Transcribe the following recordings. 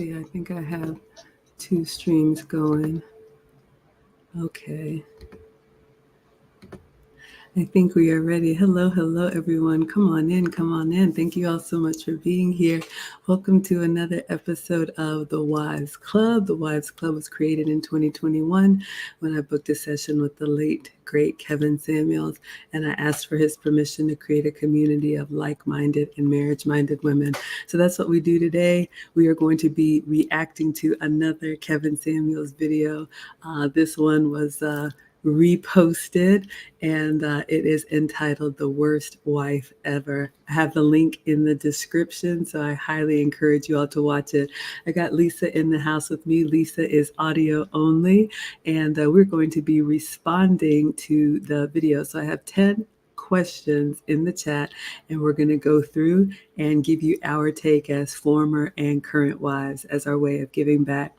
see. I think I have two streams going. Okay. I think we are ready. Hello, hello, everyone. Come on in, come on in. Thank you all so much for being here. Welcome to another episode of The Wives Club. The Wives Club was created in 2021 when I booked a session with the late, great Kevin Samuels, and I asked for his permission to create a community of like minded and marriage minded women. So that's what we do today. We are going to be reacting to another Kevin Samuels video. This one was reposted, and it is entitled The Worst Wife Ever. I have the link in the description, so I highly encourage you all to watch it. I got Lisa in the house with me. Lisa is audio only, and we're going to be responding to the video. So I have 10 questions in the chat, and we're going to go through and give you our take as former and current wives as our way of giving back.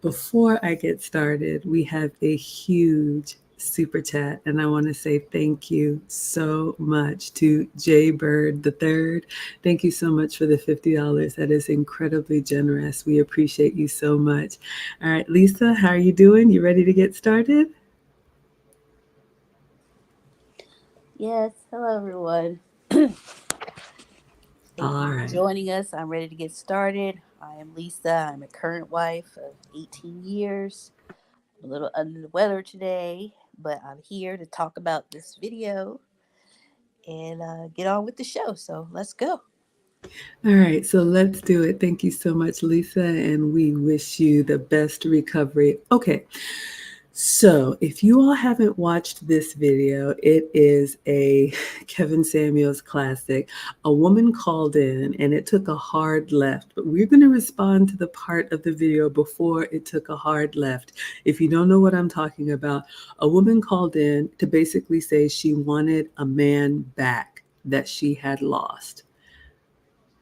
Before I get started, we have a huge super chat, and I want to say thank you so much to Jay Bird III. Thank you so much for the $50. That is incredibly generous. We appreciate you so much. All right, Lisa, how are you doing? You ready to get started? Yes, hello everyone. Thank you All for right. joining us. I'm ready to get started. I am Lisa. I'm a current wife of 18 years. I'm a little under the weather today, but I'm here to talk about this video and get on with the show. So let's go. All right, so let's do it. Thank you so much, Lisa, and we wish you the best recovery. Okay, so if you all haven't watched this video, it is a Kevin Samuels classic. A woman called in and it took a hard left, but we're going to respond to the part of the video before it took a hard left. If you don't know what I'm talking about, a woman called in to basically say she wanted a man back that she had lost.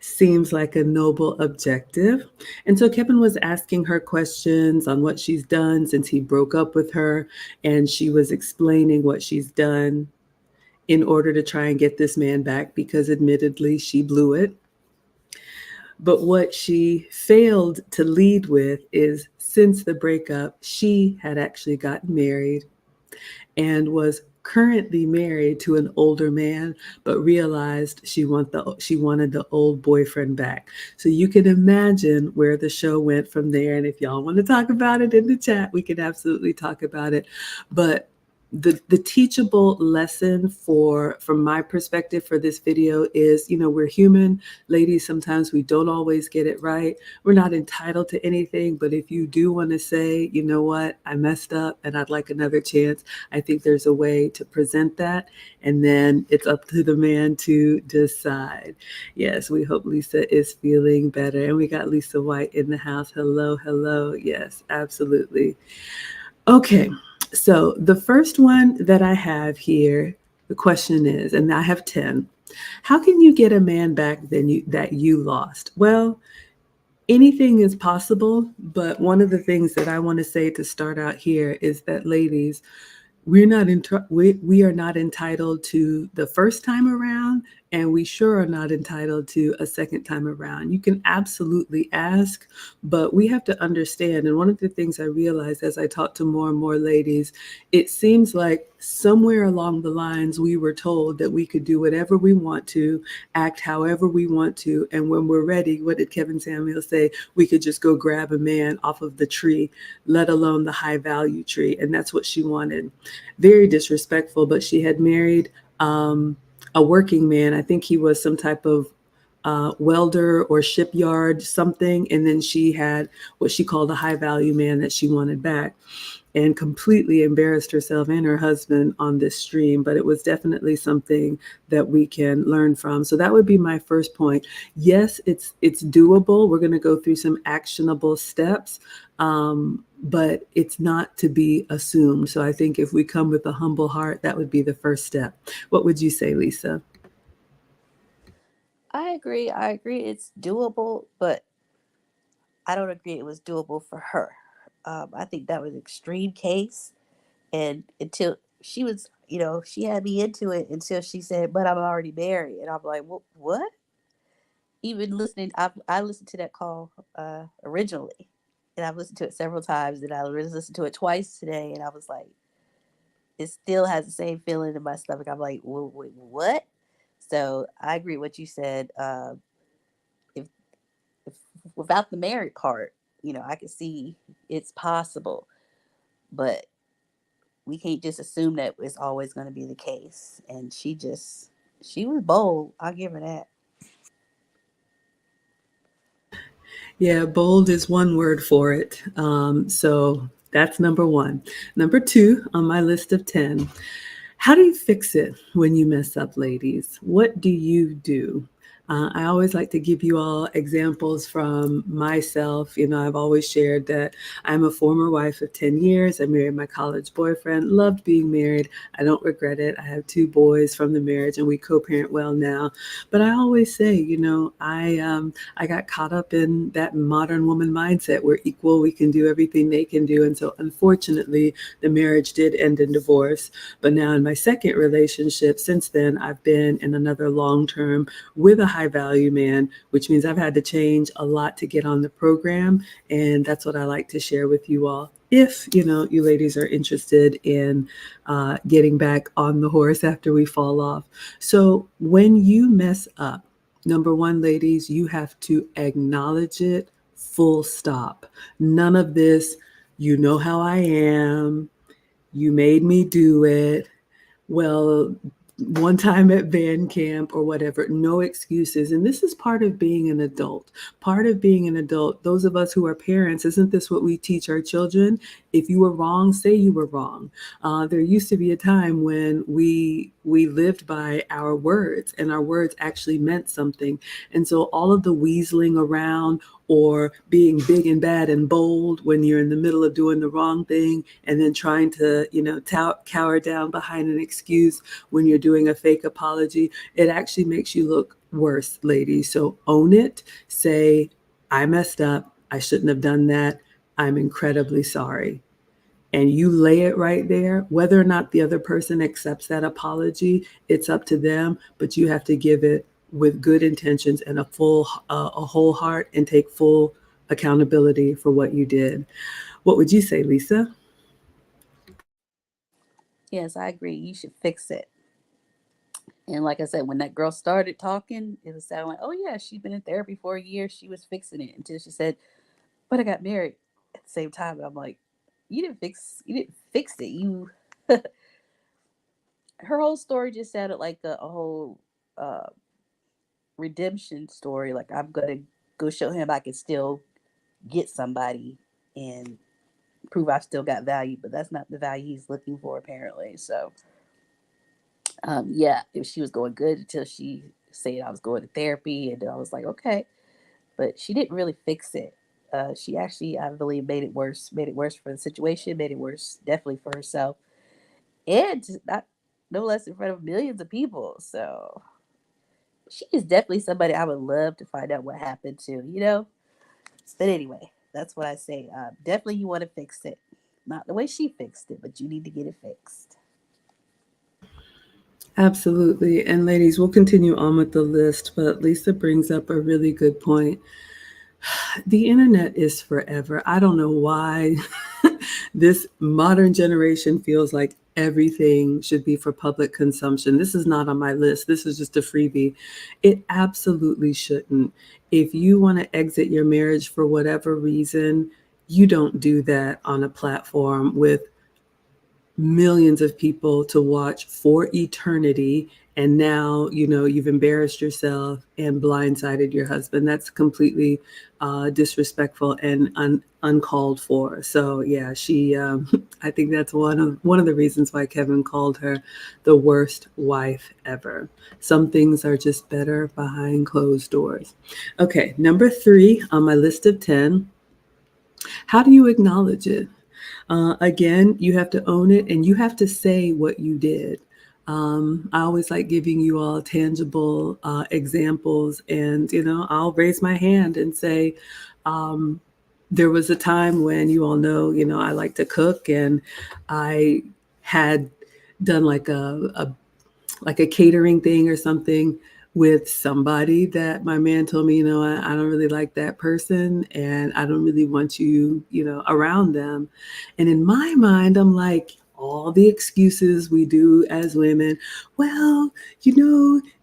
Seems like a noble objective. And so Kevin was asking her questions on what she's done since he broke up with her, and she was explaining what she's done in order to try and get this man back because admittedly she blew it. But what she failed to lead with is since the breakup, she had actually gotten married and was currently married to an older man, but realized she wanted the old boyfriend back. So you can imagine where the show went from there. And if y'all want to talk about it in the chat, we can absolutely talk about it. But the teachable lesson from my perspective for this video is, we're human. Ladies, sometimes we don't always get it right. We're not entitled to anything, but if you do want to say, you know what, I messed up and I'd like another chance, I think there's a way to present that, and then it's up to the man to decide. Yes, we hope Lisa is feeling better, and we got Lisa White in the house. Hello, hello. Yes, absolutely. Okay, so the first one that I have here, the question is, and I have 10. How can you get a man back that you lost? Well, anything is possible, but one of the things that I want to say to start out here is that, ladies, we are not entitled to the first time around, and we sure are not entitled to a second time around. You can absolutely ask, but we have to understand. And one of the things I realized as I talk to more and more ladies, it seems like somewhere along the lines we were told that we could do whatever we want to, act however we want to, and when we're ready, what did Kevin Samuel say? We could just go grab a man off of the tree, let alone the high value tree. And that's what she wanted. Very disrespectful, but she had married a working man. I think he was some type of welder or shipyard something. And then she had what she called a high value man that she wanted back, and completely embarrassed herself and her husband on this stream. But it was definitely something that we can learn from. So that would be my first point. Yes, it's doable. We're going to go through some actionable steps, but it's not to be assumed. So I think if we come with a humble heart, that would be the first step. What would you say, Lisa? I agree. I agree. It's doable, but I don't agree it was doable for her. I think that was an extreme case. And until she was, she had me into it until she said, but I'm already married. And I'm like, what? even listening, I listened to that call originally, and I've listened to it several times, and I listened to it twice today, and I was like, it still has the same feeling in my stomach. I'm like, wait, what? So I agree with what you said. If, if without the married part, I can see it's possible, but we can't just assume that it's always going to be the case. And she was bold. I'll give her that. Yeah, bold is one word for it. So that's number one. Number two on my list of 10. How do you fix it when you mess up, ladies? What do you do? I always like to give you all examples from myself. I've always shared that I'm a former wife of 10 years. I married my college boyfriend, loved being married. I don't regret it. I have two boys from the marriage and we co-parent well now. But I always say, I got caught up in that modern woman mindset. We're equal. We can do everything they can do. And so unfortunately, the marriage did end in divorce. But now in my second relationship, since then, I've been in another long-term with a high value man, which means I've had to change a lot to get on the program. And that's what I like to share with you all. If, you ladies are interested in getting back on the horse after we fall off. So when you mess up, number one, ladies, you have to acknowledge it, full stop. None of this, you know how I am, you made me do it. Well, one time at band camp or whatever, no excuses. And this is part of being an adult. Part of being an adult, those of us who are parents, isn't this what we teach our children? If you were wrong, say you were wrong. There used to be a time when we lived by our words and our words actually meant something. And so all of the weaseling around or being big and bad and bold when you're in the middle of doing the wrong thing and then trying to, cower down behind an excuse when you're doing a fake apology, it actually makes you look worse, ladies. So own it. Say, I messed up. I shouldn't have done that. I'm incredibly sorry. And you lay it right there. Whether or not the other person accepts that apology, it's up to them, but you have to give it with good intentions and a whole heart and take full accountability for what you did. What would you say, Lisa? Yes, I agree. You should fix it. And like I said, when that girl started talking, it was sound like, oh yeah, she's been in therapy for a year. She was fixing it until she said, "But I got married at the same time." And I'm like, you didn't fix it. Her whole story just sounded like a whole uh, redemption story. Like I'm gonna go show him I can still get somebody and prove I've still got value, but that's not the value he's looking for apparently. So yeah, if she was going good until she said I was going to therapy, and then I was like, okay, but she didn't really fix it. She actually, I believe, made it worse for the situation, made it worse definitely for herself, and not no less in front of millions of people. So she is definitely somebody I would love to find out what happened to. But anyway, that's what I say. Definitely, you want to fix it, not the way she fixed it, but you need to get it fixed. Absolutely. And ladies, we'll continue on with the list, but Lisa brings up a really good point. The internet is forever. I don't know why this modern generation feels like everything should be for public consumption. This is not on my list. This is just a freebie. It absolutely shouldn't. If you want to exit your marriage for whatever reason, you don't do that on a platform with millions of people to watch for eternity. And now, you've embarrassed yourself and blindsided your husband. That's completely disrespectful and uncalled for. So yeah, I think that's one of the reasons why Kevin called her the worst wife ever. Some things are just better behind closed doors. Okay, number 3 on my list of 10. How do you acknowledge it? Again, you have to own it and you have to say what you did. I always like giving you all tangible examples, and I'll raise my hand and say, um, there was a time when you all know, I like to cook, and I had done like a catering thing or something with somebody that my man told me, I don't really like that person and I don't really want you, around them. And in my mind, I'm like, all the excuses we do as women, well,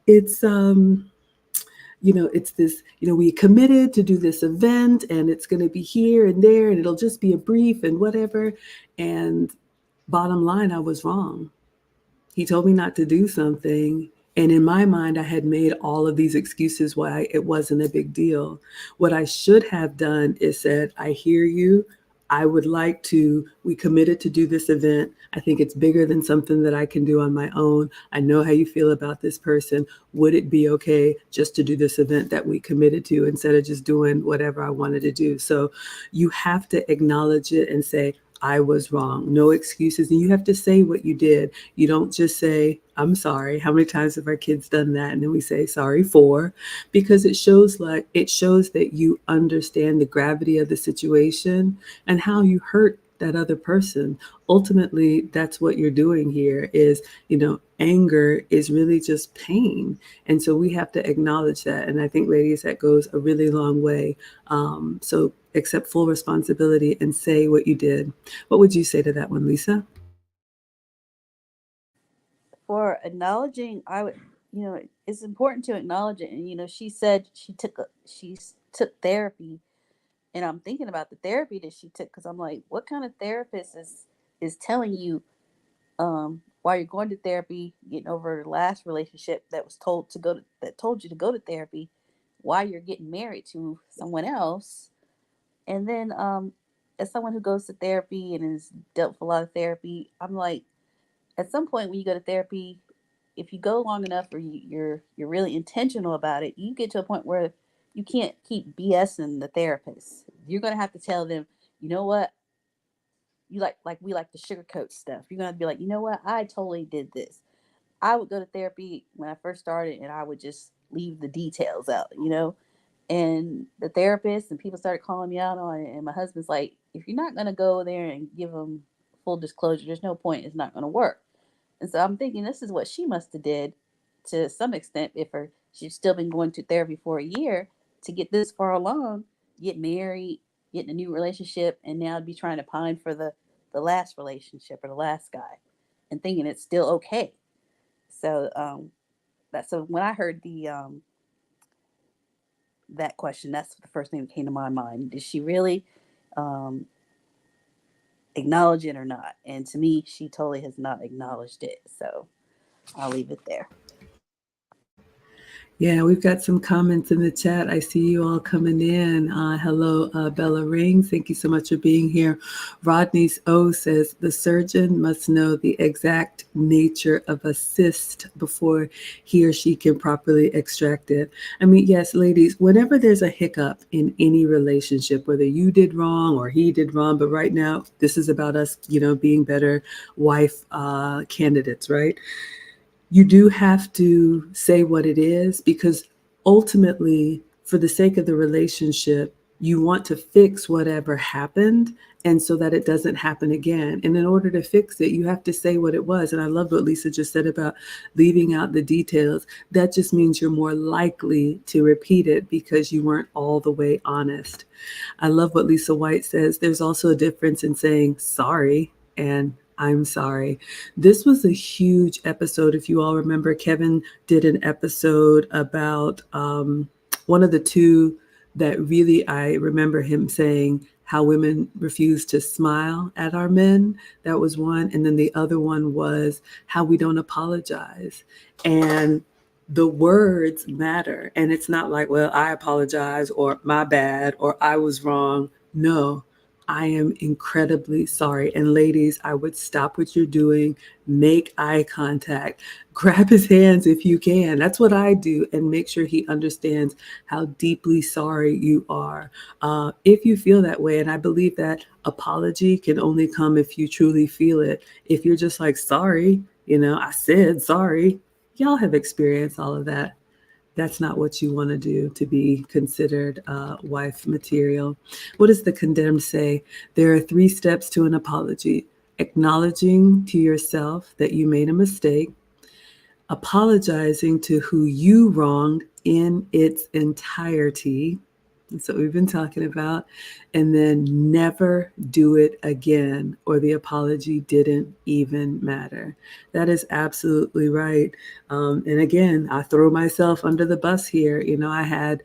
it's it's this, we committed to do this event and it's going to be here and there and it'll just be a brief and whatever. And bottom line, I was wrong. He told me not to do something. And in my mind, I had made all of these excuses why it wasn't a big deal. What I should have done is said, I hear you. I would like to, we committed to do this event. I think it's bigger than something that I can do on my own. I know how you feel about this person. Would it be okay just to do this event that we committed to instead of just doing whatever I wanted to do? So you have to acknowledge it and say, I was wrong. No excuses. And you have to say what you did. You don't just say, I'm sorry. How many times have our kids done that? And then we say sorry for, because it shows that you understand the gravity of the situation and how you hurt that other person. Ultimately, that's what you're doing here is, anger is really just pain. And so we have to acknowledge that. And I think, ladies, that goes a really long way. So accept full responsibility and say what you did. What would you say to that one, Lisa? For acknowledging, I would, it's important to acknowledge it. And she said she took therapy, and I'm thinking about the therapy that she took because I'm like, what kind of therapist is telling you while you're going to therapy, getting over the last relationship that was that told you to go to therapy, while you're getting married to someone else, and then as someone who goes to therapy and has dealt with a lot of therapy, I'm like, at some point when you go to therapy, if you go long enough or you're really intentional about it, you get to a point where you can't keep BSing the therapist. You're gonna have to tell them, you know what, you like we like to sugarcoat stuff. You're gonna be like, you know what, I totally did this. I would go to therapy when I first started, and I would just leave the details out. And the therapist and people started calling me out on it. And my husband's like, if you're not gonna go there and give them full disclosure, there's no point. It's not gonna work. And so I'm thinking this is what she must have did to some extent if she's still been going to therapy for a year to get this far along, get married, get in a new relationship, and now be trying to pine for the last relationship or the last guy and thinking it's still okay. So so when I heard the that question, that's the first thing that came to my mind. Did she really um acknowledge it or not? And to me, she totally has not acknowledged it. So I'll leave it there. Yeah, we've got some comments in the chat. I see you all coming in. Hello, Bella Rings. Thank you so much for being here. Rodney's O says the surgeon must know the exact nature of a cyst before he or she can properly extract it. I mean, yes, ladies, whenever there's a hiccup in any relationship, whether you did wrong or he did wrong, but right now this is about us, being better wife candidates, right? You do have to say what it is because ultimately, for the sake of the relationship, you want to fix whatever happened and so that it doesn't happen again. And in order to fix it, you have to say what it was. And I love what Lisa just said about leaving out the details. That just means you're more likely to repeat it because you weren't all the way honest. I love what Lisa White says. There's also a difference in saying sorry and I'm sorry. This was a huge episode. If you all remember, Kevin did an episode about one of the two that really I remember him saying how women refuse to smile at our men. That was one. And then the other one was how we don't apologize. And the words matter. And it's not like, well, I apologize or my bad or I was wrong. No, I am incredibly sorry. And ladies, I would stop what you're doing, make eye contact, grab his hands if you can. That's what I do, and make sure he understands how deeply sorry you are. If you feel that way, and I believe that apology can only come if you truly feel it. If you're just like, sorry, I said sorry. Y'all have experienced all of that. That's not what you want to do to be considered wife material. What does the condemned say? There are 3 steps to an apology: acknowledging to yourself that you made a mistake, apologizing to who you wronged in its entirety. That's what we've been talking about. And then never do it again, or the apology didn't even matter. That is absolutely right. And again, I throw myself under the bus here. I had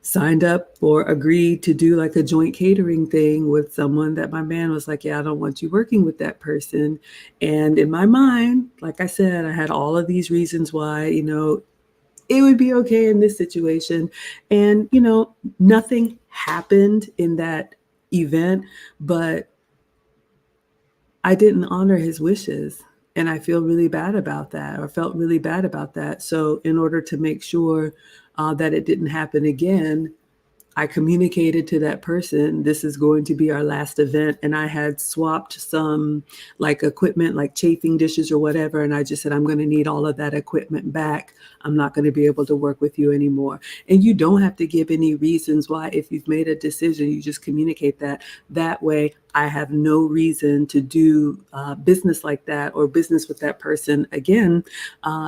signed up or agreed to do like a joint catering thing with someone that my man was like, yeah, I don't want you working with that person. And in my mind, like I said, I had all of these reasons why, it would be okay in this situation. And, nothing happened in that event, but I didn't honor his wishes. And I feel really bad about that, or felt really bad about that. So, in order to make sure that it didn't happen again, I communicated to that person, this is going to be our last event. And I had swapped some like equipment, like chafing dishes or whatever. And I just said, I'm going to need all of that equipment back. I'm not going to be able to work with you anymore. And you don't have to give any reasons why. If you've made a decision, you just communicate that. That way, I have no reason to do business like that or business with that person again.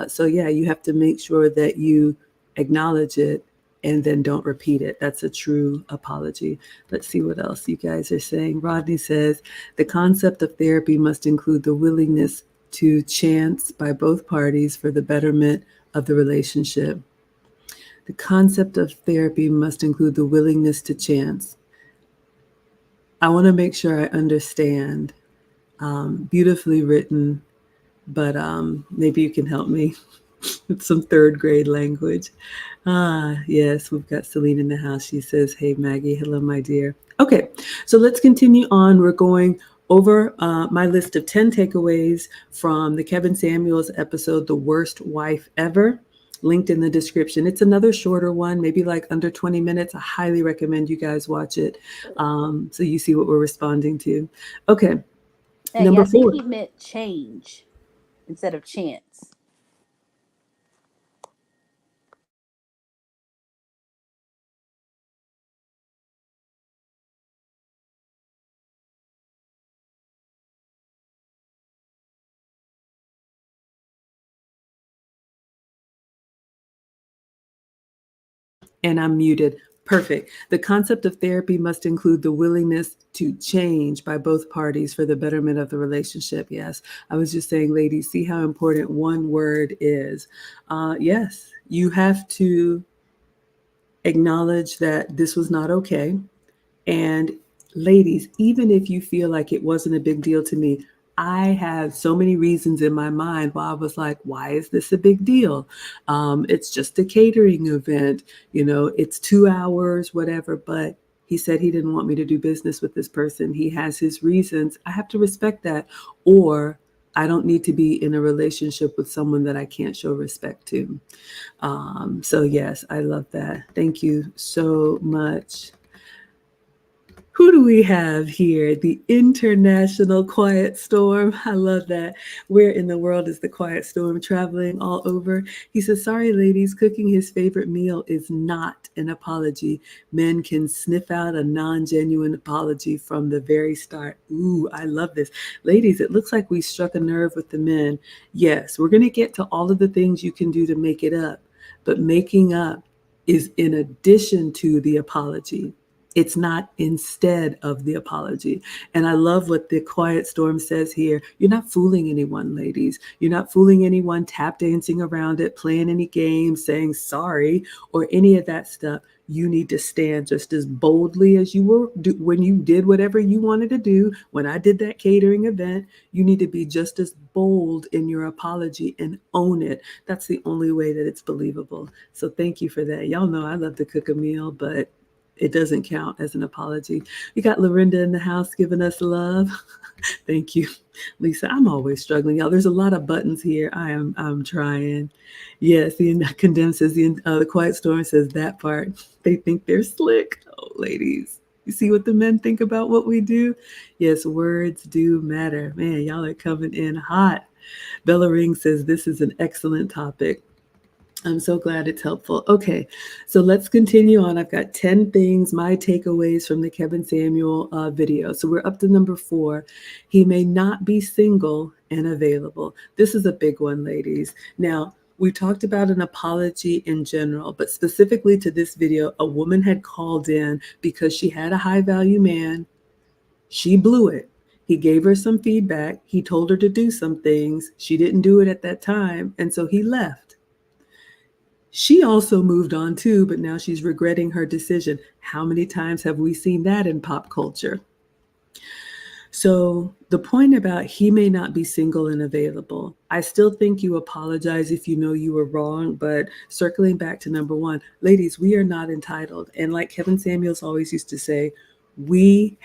So yeah, you have to make sure that you acknowledge it and then don't repeat it. That's a true apology. Let's see what else you guys are saying. Rodney says, the concept of therapy must include the willingness to chance by both parties for the betterment of the relationship. The concept of therapy must include the willingness to chance. I want to make sure I understand. Beautifully written, but maybe you can help me with some third grade language. Yes, we've got Celine in the house. She says, hey, Maggie. Hello, my dear. Okay, so let's continue on. We're going over my list of 10 takeaways from the Kevin Samuels episode, The Worst Wife Ever, linked in the description. It's another shorter one, maybe like under 20 minutes. I highly recommend you guys watch it so you see what we're responding to. Okay, number 4. I think he meant change instead of chance. And I'm muted. Perfect. The concept of therapy must include the willingness to change by both parties for the betterment of the relationship. Yes. I was just saying, ladies, see how important one word is. Yes, you have to acknowledge that this was not okay. And ladies, even if you feel like it wasn't a big deal to me, I have so many reasons in my mind why I was like, why is this a big deal? It's just a catering event, it's 2 hours, whatever. But he said he didn't want me to do business with this person. He has his reasons. I have to respect that. Or I don't need to be in a relationship with someone that I can't show respect to. So yes, I love that. Thank you so much. Who do we have here? The International Quiet Storm. I love that. Where in the world is the Quiet Storm traveling all over? He says, sorry, ladies, cooking his favorite meal is not an apology. Men can sniff out a non-genuine apology from the very start. Ooh, I love this. Ladies, it looks like we struck a nerve with the men. Yes, we're going to get to all of the things you can do to make it up, but making up is in addition to the apology. It's not instead of the apology. And I love what the Quiet Storm says here. You're not fooling anyone, ladies. You're not fooling anyone, tap dancing around it, playing any games, saying sorry, or any of that stuff. You need to stand just as boldly as you were when you did whatever you wanted to do. When I did that catering event, you need to be just as bold in your apology and own it. That's the only way that it's believable. So thank you for that. Y'all know I love to cook a meal, but it doesn't count as an apology. We got Lorinda in the house giving us love. Thank you, Lisa. I'm always struggling, y'all. There's a lot of buttons here. I'm trying. Yes, the condemned says the Quiet Storm says that part. They think they're slick. Oh, ladies, you see what the men think about what we do? Yes, words do matter. Man, y'all are coming in hot. Bella Ring says this is an excellent topic. I'm so glad it's helpful. Okay, so let's continue on. I've got 10 things, my takeaways from the Kevin Samuel video. So we're up to number 4. He may not be single and available. This is a big one, ladies. Now, we talked about an apology in general, but specifically to this video, a woman had called in because she had a high value man. She blew it. He gave her some feedback. He told her to do some things. She didn't do it at that time, and so he left. She also moved on too, but now she's regretting her decision. How many times have we seen that in pop culture? So the point about he may not be single and available, I still think you apologize if you know you were wrong, but circling back to number 1, ladies, we are not entitled. And like Kevin Samuels always used to say, we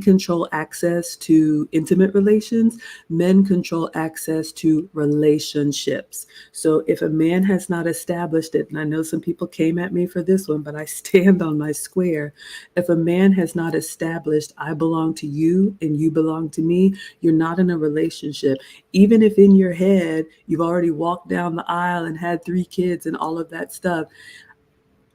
control access to intimate relations. Men control access to relationships. So if a man has not established it, and I know some people came at me for this one, but I stand on my square. If a man has not established, I belong to you and you belong to me, you're not in a relationship. Even if in your head you've already walked down the aisle and had 3 kids and all of that stuff.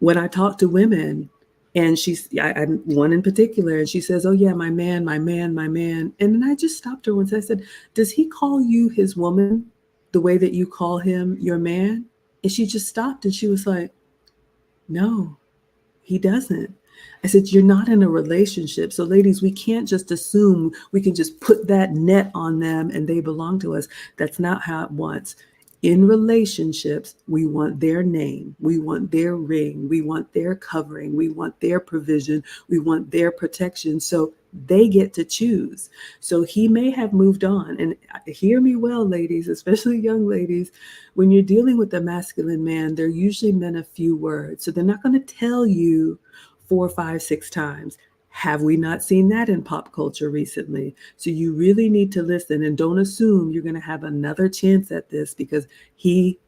When I talk to women, and I'm one in particular, and she says, "Oh yeah, my man, my man, my man." And then I just stopped her once. I said, "Does he call you his woman the way that you call him your man?" And she just stopped and she was like, "No, he doesn't." I said, "You're not in a relationship. So ladies, we can't just assume we can just put that net on them and they belong to us. That's not how it wants. In relationships, we want their name, we want their ring, we want their covering, we want their provision, we want their protection. So they get to choose." So he may have moved on. And hear me well, ladies, especially young ladies, when you're dealing with a masculine man, they're usually meant a few words. So they're not going to tell you 4, 5, 6 times. Have we not seen that in pop culture recently? So you really need to listen and don't assume you're going to have another chance at this, because he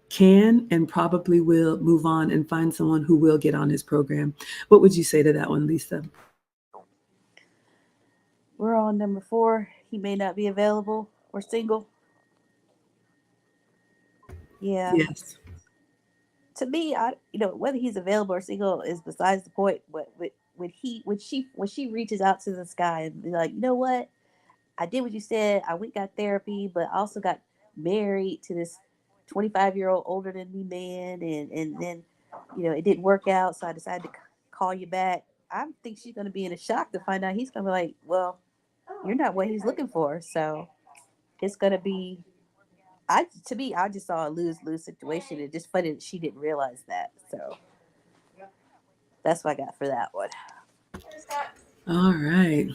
can and probably will move on and find someone who will get on his program. What would you say to that one, Lisa? We're on number 4. He may not be available or single. Yeah. Yes. To me, whether he's available or single is besides the point. But when she reaches out to this guy and be like, you know what, I did what you said. I went got therapy, but I also got married to this 25-year-old older than me man, and then it didn't work out, so I decided to call you back. I think she's gonna be in a shock to find out he's gonna be like, well, you're not what he's looking for. So it's gonna be. To me, I just saw a lose-lose situation. It's just funny that she didn't realize that. So that's what I got for that one. All right.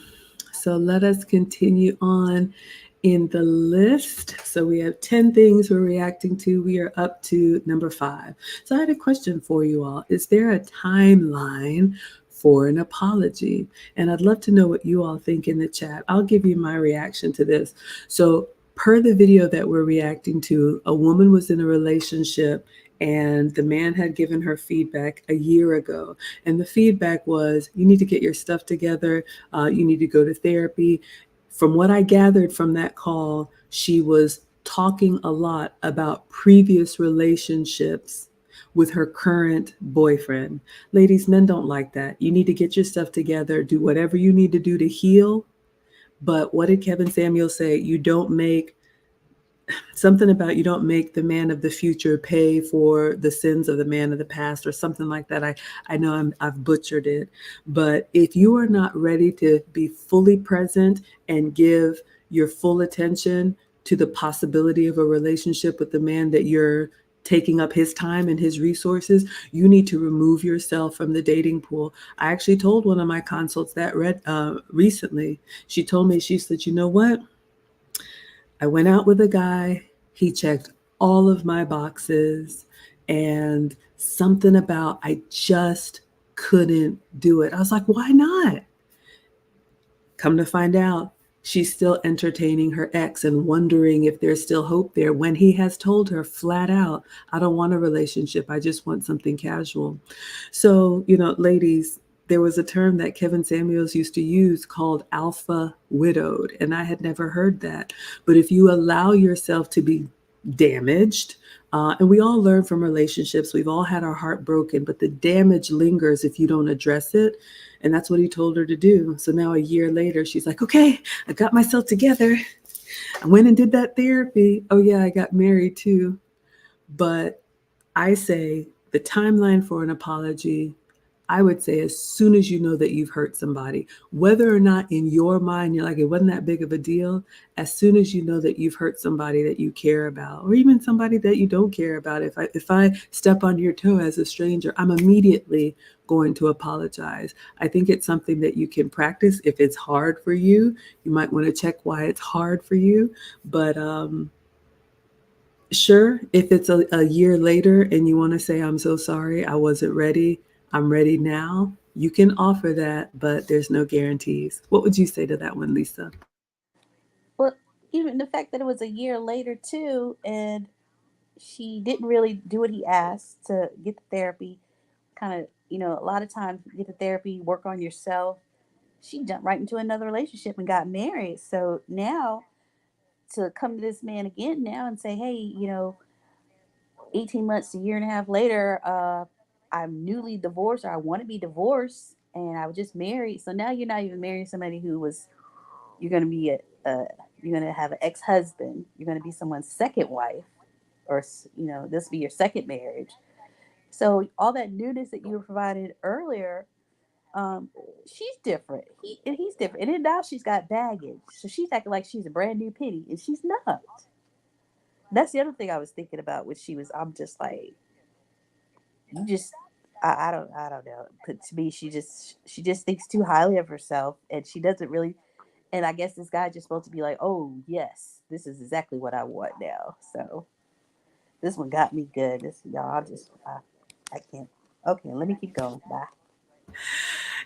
So let us continue on in the list. So we have 10 things we're reacting to. We are up to number 5. So I had a question for you all. Is there a timeline for an apology? And I'd love to know what you all think in the chat. I'll give you my reaction to this. So per the video that we're reacting to, a woman was in a relationship and the man had given her feedback a year ago. And the feedback was, you need to get your stuff together. You need to go to therapy. From what I gathered from that call, she was talking a lot about previous relationships with her current boyfriend. Ladies, men don't like that. You need to get your stuff together, do whatever you need to do to heal. But what did Kevin Samuel say? You don't make the man of the future pay for the sins of the man of the past, or something like that. I know I've butchered it, but if you are not ready to be fully present and give your full attention to the possibility of a relationship with the man that you're taking up his time and his resources, you need to remove yourself from the dating pool. I actually told one of my consults that recently. She told me, she said, you know what? I went out with a guy. He checked all of my boxes, and something about I just couldn't do it. I was like, why not? Come to find out, she's still entertaining her ex and wondering if there's still hope there, when he has told her flat out, I don't want a relationship. I just want something casual. So, ladies, there was a term that Kevin Samuels used to use called alpha widowed, and I had never heard that. But if you allow yourself to be damaged. And we all learn from relationships. We've all had our heart broken, but the damage lingers if you don't address it. And that's what he told her to do. So now a year later, she's like, okay, I got myself together. I went and did that therapy. Oh, yeah, I got married too. But I say the timeline for an apology, I would say as soon as you know that you've hurt somebody, whether or not in your mind you're like, it wasn't that big of a deal, as soon as you know that you've hurt somebody that you care about, or even somebody that you don't care about, if I step on your toe as a stranger, I'm immediately going to apologize. I think it's something that you can practice. If it's hard for you, you might want to check why it's hard for you. But sure, if it's a year later and you want to say, I'm so sorry, I wasn't ready, I'm ready now, you can offer that, but there's no guarantees. What would you say to that one, Lisa? Well, even the fact that it was a year later too, and she didn't really do what he asked to get the therapy. Kind of, a lot of times get the therapy, work on yourself. She jumped right into another relationship and got married. So now to come to this man again now and say, hey, 18 months, a year and a half later, I'm newly divorced, or I want to be divorced, and I was just married. So now you're not even marrying somebody who was, you're going to be you're going to have an ex-husband. You're going to be someone's second wife, or, this will be your second marriage. So all that newness that you were provided earlier, um, she's different. He's different. And then now she's got baggage. So she's acting like she's a brand new penny, and she's not. That's the other thing I was thinking about when she was. I'm just like, you just. I don't know. But to me, she just thinks too highly of herself, and she doesn't really. And I guess this guy just supposed to be like, oh yes, this is exactly what I want now. So this one got me good. This y'all, I can't. Okay, let me keep going. Bye.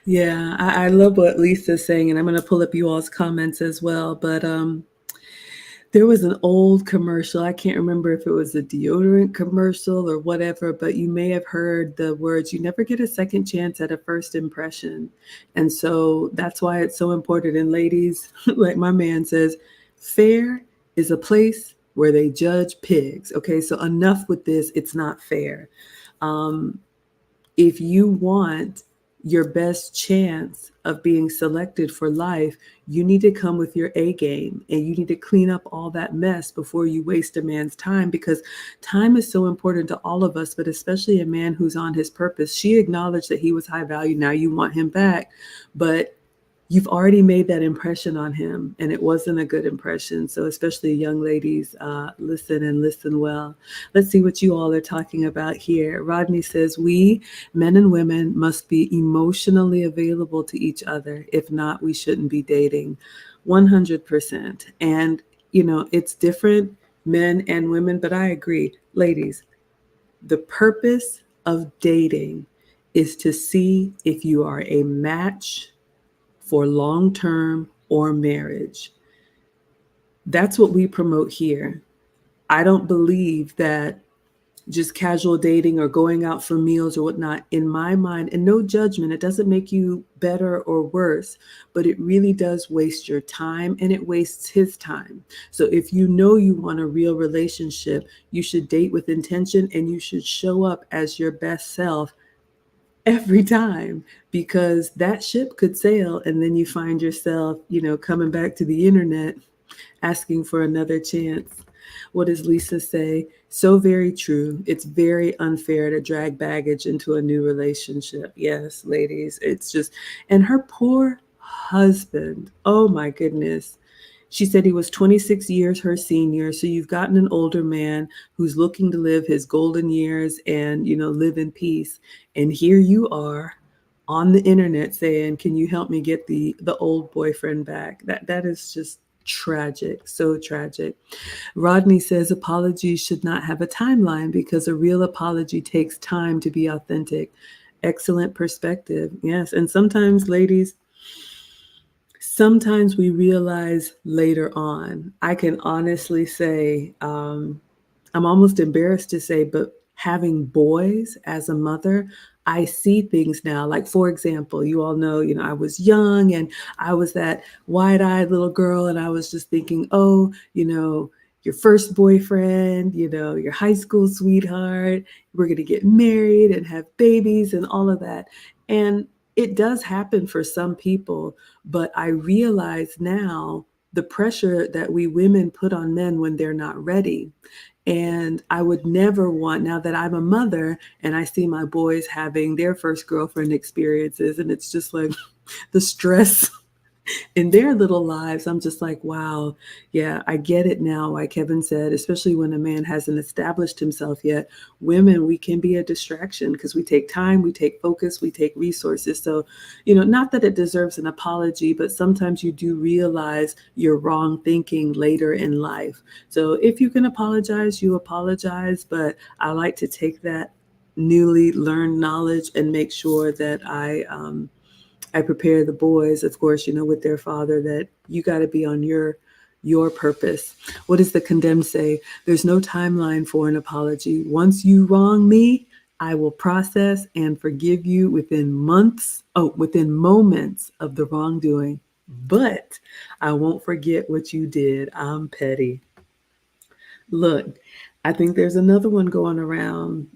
Yeah, I love what Lisa's saying, and I'm going to pull up you all's comments as well. But there was an old commercial. I can't remember if it was a deodorant commercial or whatever, but you may have heard the words, you never get a second chance at a first impression. And so that's why it's so important. And ladies, like my man says, fair is a place where they judge pigs. Okay, so enough with this. It's not fair. Um, if you want your best chance of being selected for life, you need to come with your A game and you need to clean up all that mess before you waste a man's time, because time is so important to all of us, but especially a man who's on his purpose. She acknowledged that he was high value. Now you want him back, but you've already made that impression on him and it wasn't a good impression. So especially young ladies, listen and listen well. Let's see what you all are talking about here. Rodney says, we men and women must be emotionally available to each other. If not, we shouldn't be dating. 100%. And it's different, men and women, but I agree. Ladies, the purpose of dating is to see if you are a match for long term or marriage. That's what we promote here. I don't believe that just casual dating or going out for meals or whatnot, in my mind, and no judgment, it doesn't make you better or worse, but it really does waste your time and it wastes his time. So if you know you want a real relationship, you should date with intention and you should show up as your best self every time, because that ship could sail and then you find yourself, coming back to the internet asking for another chance. What does Lisa say? So very true. It's very unfair to drag baggage into a new relationship. Yes, ladies, it's just, and her poor husband. Oh my goodness. She said he was 26 years her senior. So you've gotten an older man who's looking to live his golden years and, live in peace. And here you are on the internet saying, can you help me get the old boyfriend back? That is just tragic. So tragic. Rodney says apologies should not have a timeline because a real apology takes time to be authentic. Excellent perspective. Yes. And sometimes, ladies, sometimes we realize later on. I can honestly say, I'm almost embarrassed to say, but having boys as a mother, I see things now. Like, for example, you all know, I was young and I was that wide eyed little girl and I was just thinking, oh, your first boyfriend, your high school sweetheart. We're going to get married and have babies and all of that. And it does happen for some people, but I realize now the pressure that we women put on men when they're not ready. And I would never want, now that I'm a mother and I see my boys having their first girlfriend experiences, and it's just like the stress in their little lives, I'm just like, wow, yeah, I get it now. Like Kevin said, especially when a man hasn't established himself yet, women, we can be a distraction because we take time, we take focus, we take resources. So, not that it deserves an apology, but sometimes you do realize your wrong thinking later in life. So if you can apologize, you apologize. But I like to take that newly learned knowledge and make sure that I prepare the boys, of course, with their father, that you got to be on your purpose. What does the condemned say? There's no timeline for an apology. Once you wrong me, I will process and forgive you within moments of the wrongdoing. But I won't forget what you did. I'm petty. Look, I think there's another one going around.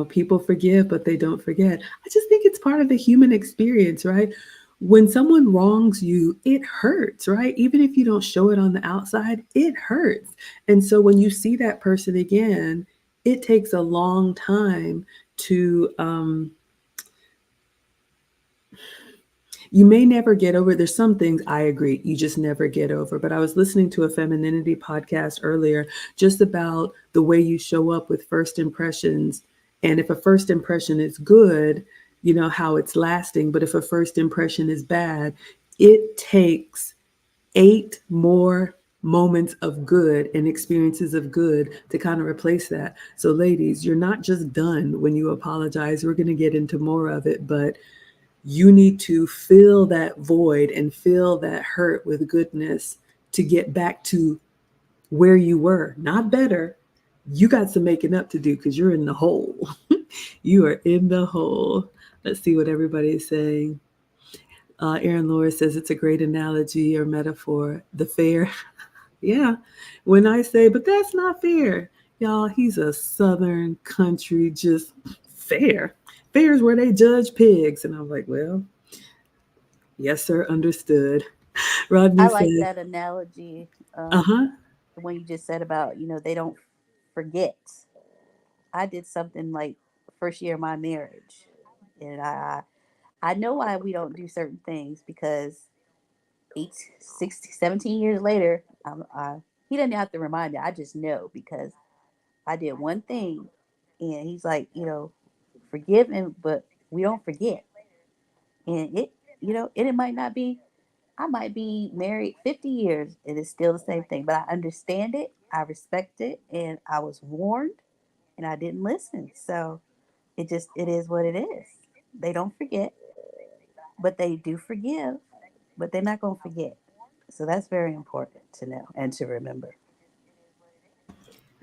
People forgive, but they don't forget. I just think it's part of the human experience, right? When someone wrongs you, it hurts, right? Even if you don't show it on the outside, it hurts. And so when you see that person again, it takes a long time to you may never get over. There's some things I agree you just never get over. But I was listening to a femininity podcast earlier just about the way you show up with first impressions. And if a first impression is good, how it's lasting. But if a first impression is bad, it takes 8 more moments of good and experiences of good to kind of replace that. So ladies, you're not just done when you apologize. We're going to get into more of it, but you need to fill that void and fill that hurt with goodness to get back to where you were, not better. You got some making up to do because you're in the hole. You are in the hole. Let's see what everybody is saying. Aaron Laura says it's a great analogy or metaphor. The fair. Yeah. When I say, but that's not fair. Y'all, he's a Southern country, just fair. Fair is where they judge pigs. And I'm like, well, yes, sir, understood. Rodney I like said, that analogy. uh-huh. The one you just said about, they don't forget. I did something like first year of my marriage, and I know why we don't do certain things because 17 years later, he doesn't have to remind me. I just know because I did one thing, and he's like, forgive him, but we don't forget. And it might not be. I might be married 50 years, and it's still the same thing. But I understand it, I respect it, and I was warned, and I didn't listen. So it is what it is. They don't forget, but they do forgive, but they're not going to forget. So that's very important to know and to remember.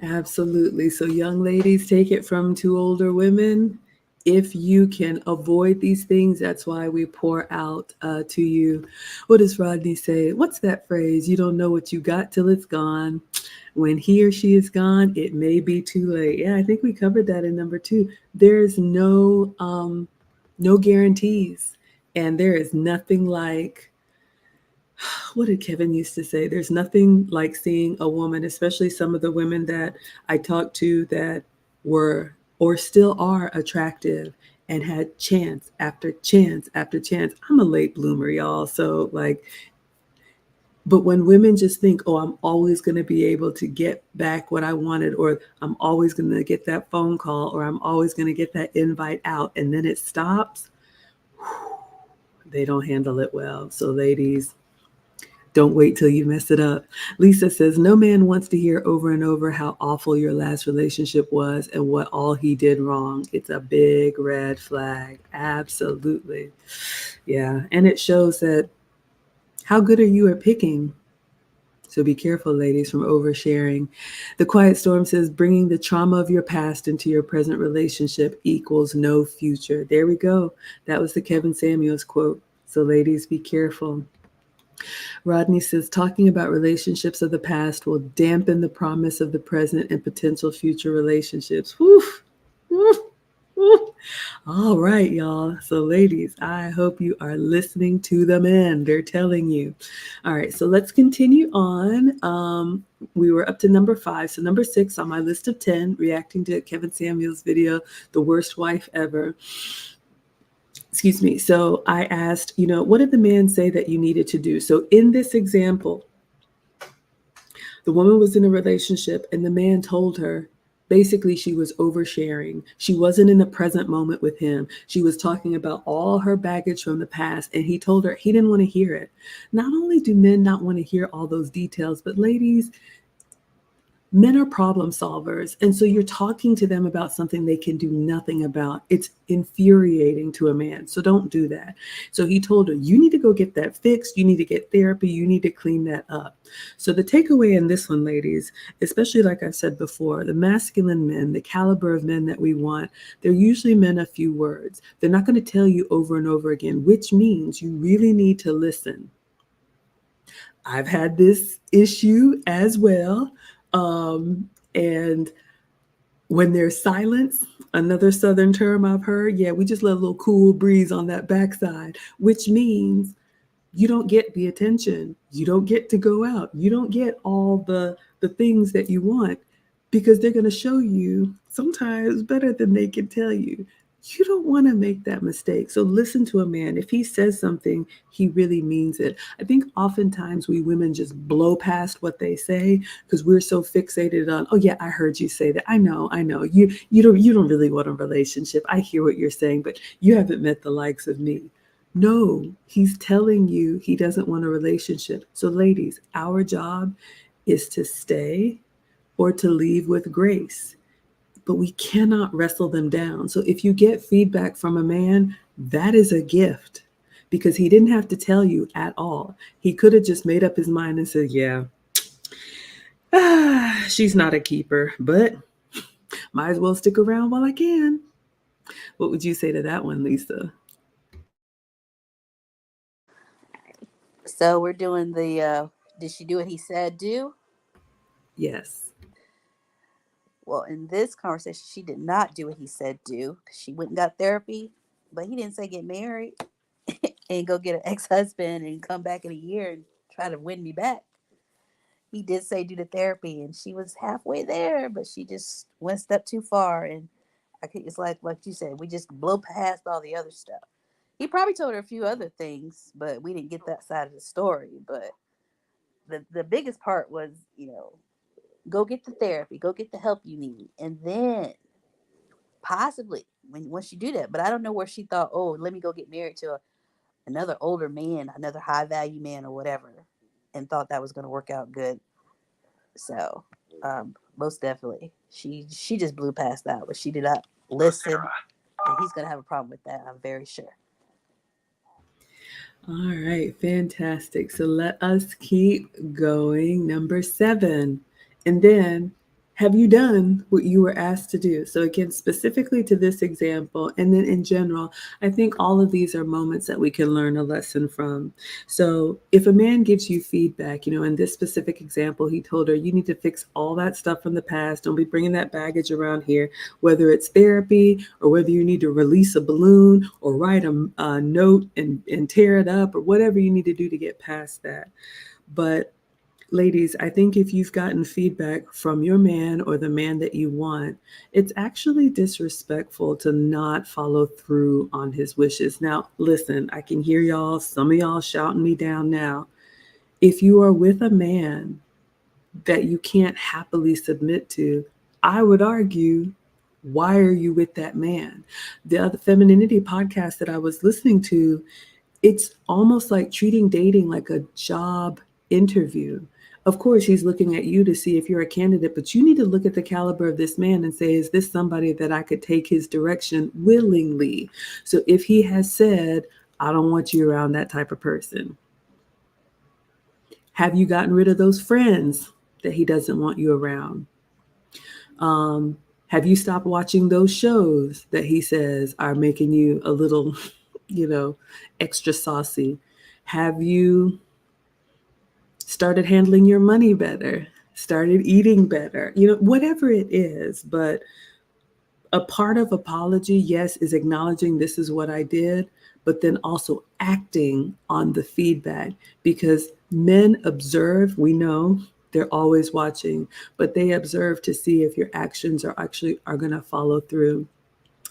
Absolutely. So, young ladies, take it from 2 older women. If you can avoid these things, that's why we pour out to you. What does Rodney say? What's that phrase? You don't know what you got till it's gone. When he or she is gone, it may be too late. Yeah, I think we covered that in number 2. There's no guarantees, and there is nothing like, what did Kevin used to say? There's nothing like seeing a woman, especially some of the women that I talked to that were or still are attractive and had chance after chance after chance. I'm a late bloomer, y'all. So like, but when women just think, oh, I'm always going to be able to get back what I wanted, or I'm always going to get that phone call, or I'm always going to get that invite out, and then it stops, they don't handle it well. So ladies, don't wait till you mess it up. Lisa says, no man wants to hear over and over how awful your last relationship was and what all he did wrong. It's a big red flag. Absolutely. Yeah. And it shows that how good are you at picking? So be careful, ladies, from oversharing. The Quiet Storm says, bringing the trauma of your past into your present relationship equals no future. There we go. That was the Kevin Samuels quote. So ladies, be careful. Rodney says, talking about relationships of the past will dampen the promise of the present and potential future relationships. Whew. Whew. Whew. All right, y'all. So, ladies, I hope you are listening to the men. They're telling you. All right, so let's continue on. We were up to number 5. So, number 6 on my list of 10, reacting to Kevin Samuels' video, The Worst Wife Ever. Excuse me. So I asked, what did the man say that you needed to do? So in this example, the woman was in a relationship and the man told her basically she was oversharing. She wasn't in the present moment with him. She was talking about all her baggage from the past, and he told her he didn't want to hear it. Not only do men not want to hear all those details, but ladies, men are problem solvers. And so you're talking to them about something they can do nothing about. It's infuriating to a man. So don't do that. So he told her, you need to go get that fixed. You need to get therapy. You need to clean that up. So the takeaway in this one, ladies, especially like I've said before, the masculine men, the caliber of men that we want, they're usually men of few words. They're not going to tell you over and over again, which means you really need to listen. I've had this issue as well. And when there's silence, another Southern term I've heard, we just let a little cool breeze on that backside, which means you don't get the attention. You don't get to go out. You don't get all the things that you want because they're going to show you sometimes better than they can tell you. You don't want to make that mistake. So listen to a man. If he says something, he really means it. I think oftentimes we women just blow past what they say because we're so fixated on, oh yeah, I heard you say that. I know. You don't really want a relationship. I hear what you're saying, but you haven't met the likes of me. No, he's telling you he doesn't want a relationship. So ladies, our job is to stay or to leave with grace. But we cannot wrestle them down. So if you get feedback from a man, that is a gift because he didn't have to tell you at all. He could have just made up his mind and said, she's not a keeper, but might as well stick around while I can. What would you say to that one, Lisa? So we're doing the did she do what he said do? Yes. Well, in this conversation, she did not do what he said do. She went and got therapy, but he didn't say get married and go get an ex-husband and come back in a year and try to win me back. He did say do the therapy, and she was halfway there, but she just went a step too far. And it's like you said, we just blow past all the other stuff. He probably told her a few other things, but we didn't get that side of the story. But the biggest part was, go get the therapy, go get the help you need, and then possibly once you do that. But I don't know where she thought, oh, let me go get married to another older man, another high value man, or whatever, and thought that was going to work out good. So, most definitely, she just blew past that, but she did not listen, and he's going to have a problem with that. I'm very sure. All right, fantastic. So let us keep going. Number 7. And then, have you done what you were asked to do? So, again, specifically to this example, and then in general, I think all of these are moments that we can learn a lesson from. So, if a man gives you feedback, in this specific example, he told her, you need to fix all that stuff from the past. Don't be bringing that baggage around here, whether it's therapy or whether you need to release a balloon or write a note and tear it up or whatever you need to do to get past that. But ladies, I think if you've gotten feedback from your man or the man that you want, it's actually disrespectful to not follow through on his wishes. Now, listen, I can hear some of y'all shouting me down now. If you are with a man that you can't happily submit to, I would argue, why are you with that man? The other femininity podcast that I was listening to, it's almost like treating dating like a job interview. Of course, he's looking at you to see if you're a candidate, but you need to look at the caliber of this man and say, is this somebody that I could take his direction willingly? So if he has said, I don't want you around that type of person, have you gotten rid of those friends that he doesn't want you around? Have you stopped watching those shows that he says are making you a little, extra saucy? Have you started handling your money better, started eating better, whatever it is. But a part of apology, yes, is acknowledging this is what I did, but then also acting on the feedback, because men observe, we know they're always watching, but they observe to see if your actions are going to follow through.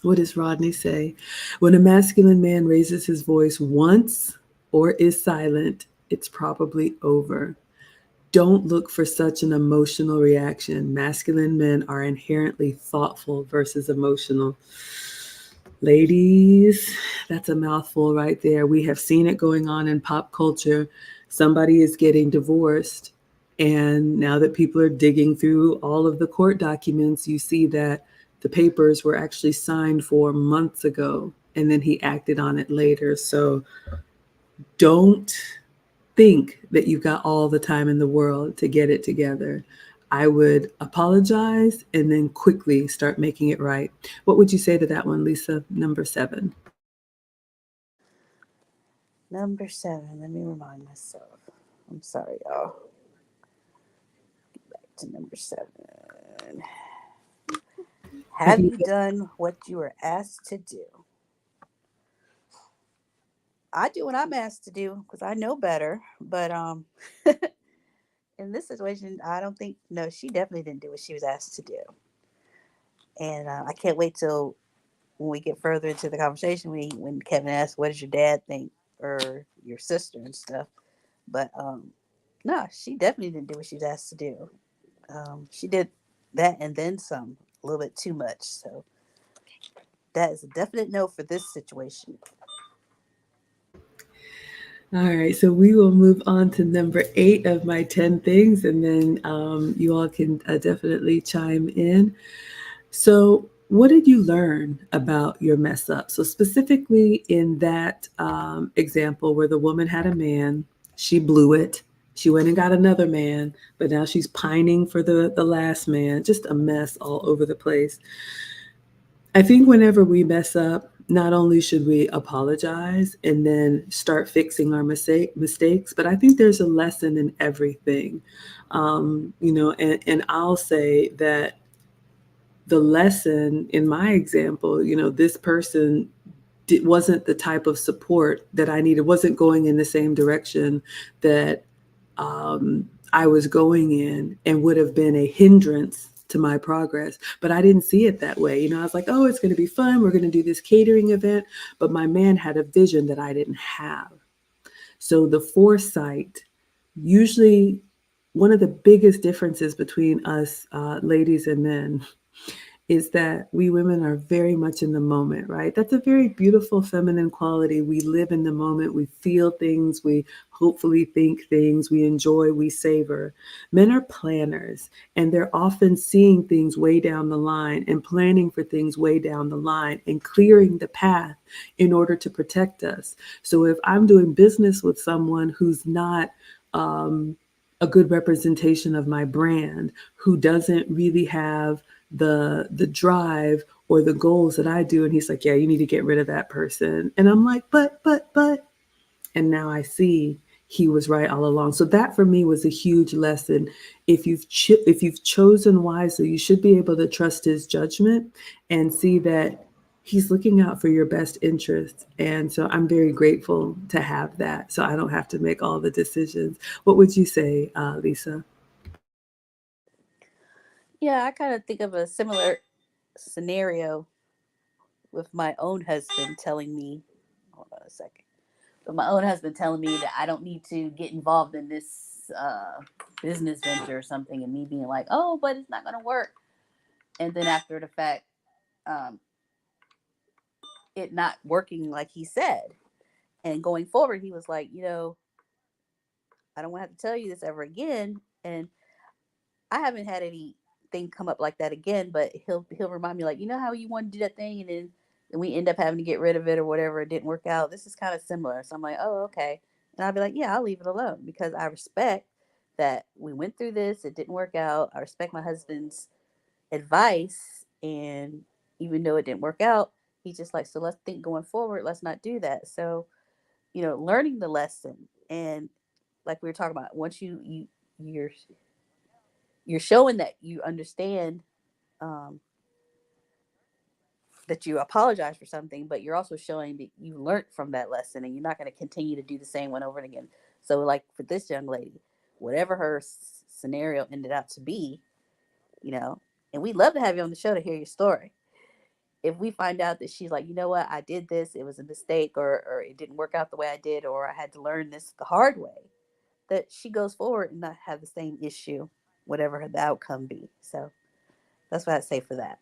What does Rodney say? When a masculine man raises his voice once or is silent, it's probably over. Don't look for such an emotional reaction. Masculine men are inherently thoughtful versus emotional. Ladies, that's a mouthful right there. We have seen it going on in pop culture. Somebody is getting divorced. And now that people are digging through all of the court documents, you see that the papers were actually signed for months ago. And then he acted on it later. So don't think that you've got all the time in the world to get it together. I would apologize and then quickly start making it right. What would you say to that one, Lisa? Number 7. Number 7. Let me remind myself. I'm sorry, y'all. Back to number 7. Have Have you? you done what you were asked to do? I do what I'm asked to do because I know better. But in this situation, I don't think, no, she definitely didn't do what she was asked to do. And I can't wait till when we get further into the conversation, when Kevin asks, "What does your dad think?" or your sister and stuff. But no, she definitely didn't do what she was asked to do. She did that and then some, a little bit too much. So that is a definite no for this situation. All right, so we will move on to number 8 of my 10 things, and then you all can definitely chime in. So, what did you learn about your mess up? So, specifically in that example where the woman had a man, she blew it. She went and got another man, but now she's pining for the last man. Just a mess all over the place. I think whenever we mess up, not only should we apologize and then start fixing our mistakes, but I think there's a lesson in everything. And I'll say that the lesson in my example, this person wasn't the type of support that I needed, wasn't going in the same direction that I was going in, and would have been a hindrance to my progress. But I didn't see it that way. I was like, oh, it's going to be fun. We're going to do this catering event. But my man had a vision that I didn't have. So the foresight, usually one of the biggest differences between us ladies and men, is that we women are very much in the moment, right? That's a very beautiful feminine quality. We live in the moment, we feel things, we hopefully think things, we enjoy, we savor. Men are planners, and they're often seeing things way down the line and planning for things way down the line and clearing the path in order to protect us. So if I'm doing business with someone who's not a good representation of my brand, who doesn't really have the drive or the goals that I do, and he's like, yeah, you need to get rid of that person, and I'm like, but, and now I see he was right all along. So that for me was a huge lesson. If you've chosen wisely, you should be able to trust his judgment and see that he's looking out for your best interests. And so I'm very grateful to have that, so I don't have to make all the decisions. What would you say, Lisa? Yeah, I kind of think of a similar scenario with my own husband telling me, hold on a second, but my own husband telling me that I don't need to get involved in this business venture or something, and me being like, oh, but it's not going to work. And then after the fact, um, it not working like he said. And going forward, he was like, I don't want to have to tell you this ever again. And I haven't had anything come up like that again, but he'll remind me, like, how you want to do that thing, and then we end up having to get rid of it or whatever. It didn't work out. This is kind of similar. So I'm like, oh, okay. And I'll be like, yeah, I'll leave it alone because I respect that we went through this. It didn't work out. I respect my husband's advice, and even though it didn't work out, he's just like, so let's think going forward. Let's not do that. So learning the lesson and like we were talking about, once you're you're showing that you understand, um, that you apologize for something, but you're also showing that you learned from that lesson and you're not going to continue to do the same one over and again. So, like for this young lady, whatever her scenario ended up to be, you know, and we'd love to have you on the show to hear your story. If we find out that she's like, you know what, I did this, it was a mistake, or it didn't work out the way I did, or I had to learn this the hard way, that she goes forward and not have the same issue, whatever the outcome be. So that's what I'd say for that.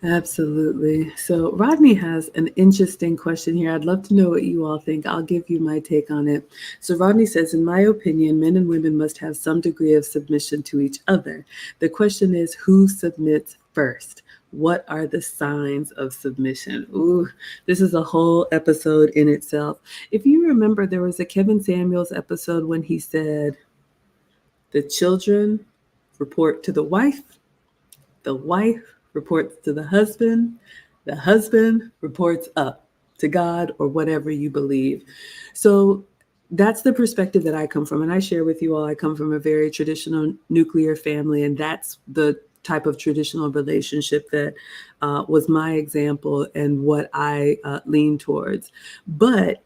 Absolutely. So, Rodney has an interesting question here. I'd love to know what you all think. I'll give you my take on it. So, Rodney says, in my opinion, men and women must have some degree of submission to each other. The question is, who submits first? What are the signs of submission? Ooh, this is a whole episode in itself. If you remember, there was a Kevin Samuels episode when he said, the children report to the wife reports to the husband reports up to God or whatever you believe. So that's the perspective that I come from. And I share with you all, I come from a very traditional nuclear family, and that's the type of traditional relationship that was my example and what I lean towards. But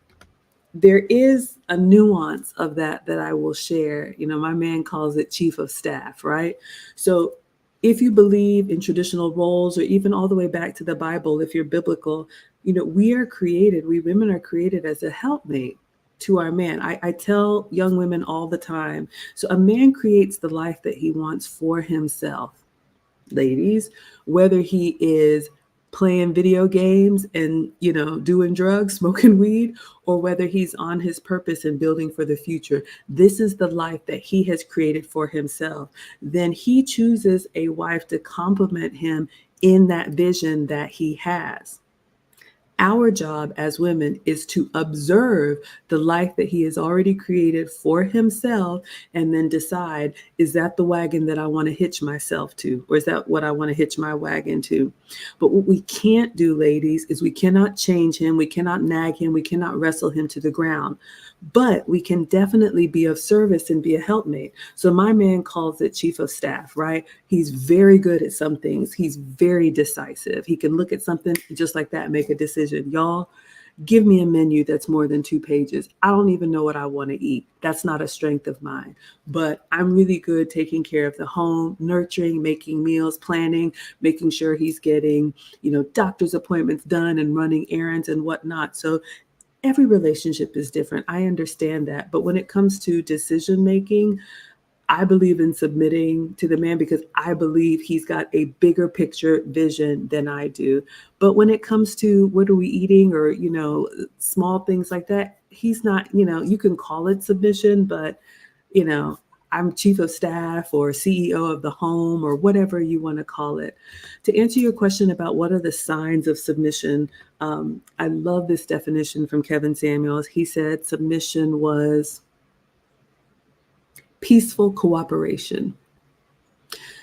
there is a nuance of that I will share. You know, my man calls it chief of staff, right? So if you believe in traditional roles, or even all the way back to the Bible, if you're biblical, you know, we women are created as a helpmate to our man. I tell young women all the time, so a man creates the life that he wants for himself, ladies, whether he is playing video games and, you know, doing drugs, smoking weed, or whether he's on his purpose and building for the future. This is the life that he has created for himself. Then he chooses a wife to complement him in that vision that he has. Our job as women is to observe the life that he has already created for himself and then decide, is that the wagon that I want to hitch myself to? Or is that what I want to hitch my wagon to? But what we can't do, ladies, is we cannot change him. We cannot nag him. We cannot wrestle him to the ground. But we can definitely be of service and be a helpmate. So my man calls it chief of staff, right? He's very good at some things. He's very decisive. He can look at something just like that and make a decision. Y'all, give me a menu that's more than 2 pages. I don't even know what I want to eat. That's not a strength of mine. But I'm really good taking care of the home, nurturing, making meals, planning, making sure he's getting, you know, doctor's appointments done and running errands and whatnot. So every relationship is different. I understand that. But when it comes to decision making, I believe in submitting to the man because I believe he's got a bigger picture vision than I do. But when it comes to what are we eating, or, you know, small things like that, he's not, you know, you can call it submission, but, you know, I'm chief of staff or CEO of the home or whatever you want to call it. To answer your question about what are the signs of submission, I love this definition from Kevin Samuels. He said submission was peaceful cooperation.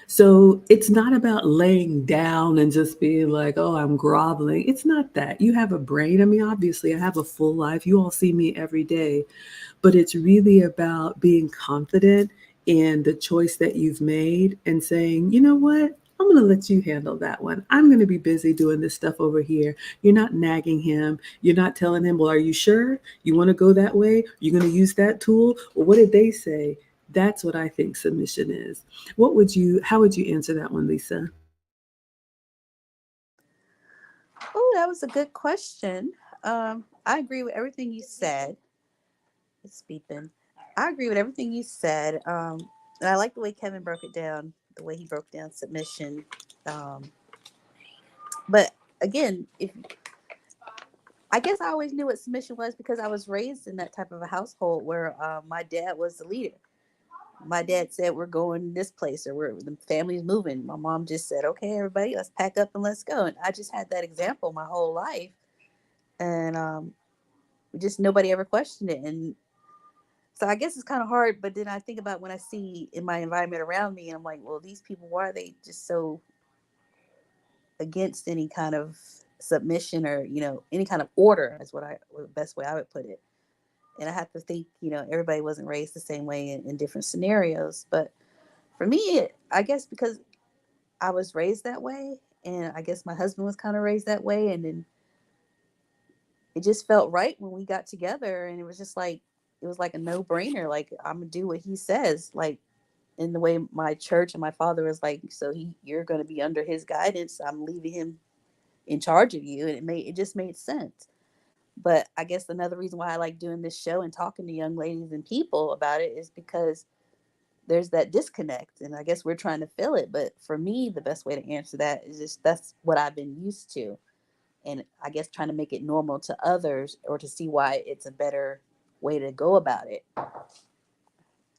So it's not about laying down and just being like, oh, I'm groveling. It's not that. You have a brain. I mean, obviously, I have a full life. You all see me every day. But it's really about being confident in the choice that you've made and saying, you know what? I'm going to let you handle that one. I'm going to be busy doing this stuff over here. You're not nagging him. You're not telling him, well, are you sure you want to go that way? You're going to use that tool? Well, what did they say? That's what I think submission is. How would you answer that one, Lisa? Oh, that was a good question. I agree with everything you said. It's beeping. I agree with everything you said. And I like the way Kevin broke it down, the way he broke down submission. Um, but again, if I guess I always knew what submission was because I was raised in that type of a household where my dad was the leader. My dad said we're going this place or the family's moving. My mom just said, okay, everybody, let's pack up and let's go. And I just had that example my whole life. And just nobody ever questioned it. And so I guess it's kind of hard, but then I think about when I see in my environment around me, and I'm like, well, these people, why are they just so against any kind of submission or, you know, any kind of order is the best way I would put it. And I have to think, everybody wasn't raised the same way in different scenarios. But for me, I guess because I was raised that way, and I guess my husband was kind of raised that way, and then it just felt right when we got together, and it was just like it was like a no brainer. Like, I'm gonna do what he says. Like, in the way my church and my father was like, so you're gonna be under his guidance. I'm leaving him in charge of you, and it just made sense. But I guess another reason why I like doing this show and talking to young ladies and people about it is because there's that disconnect, and I guess we're trying to fill it. But for me, the best way to answer that is just that's what I've been used to, and I guess trying to make it normal to others or to see why it's a better way to go about it.